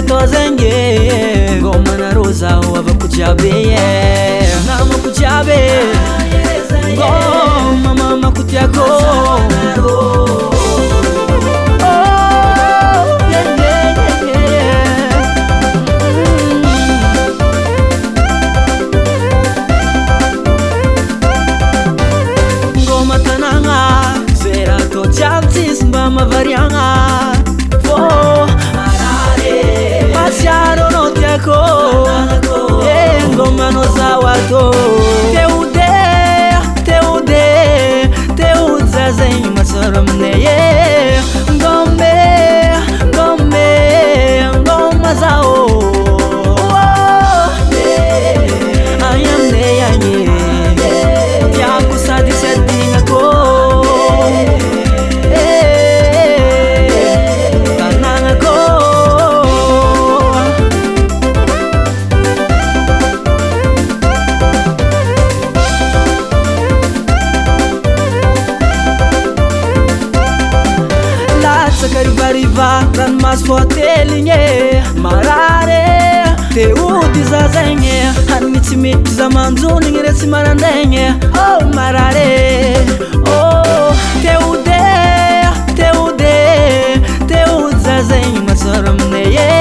Tozenge ngoma na roza wava kujabe nama kujabe ngoma mama kutyako ngoma tananga zera to chantis mbama varianga Siano no tiako ngoma no zawato teuza zenyu masaramneye ngoma zao ayamne yanye yakusadisendinga ko Riva ran mas fotelinye marare teudi zazenye hanitsimiti zamanzuni ngiresi marandenge oh marare oh teude zazenye masaramneye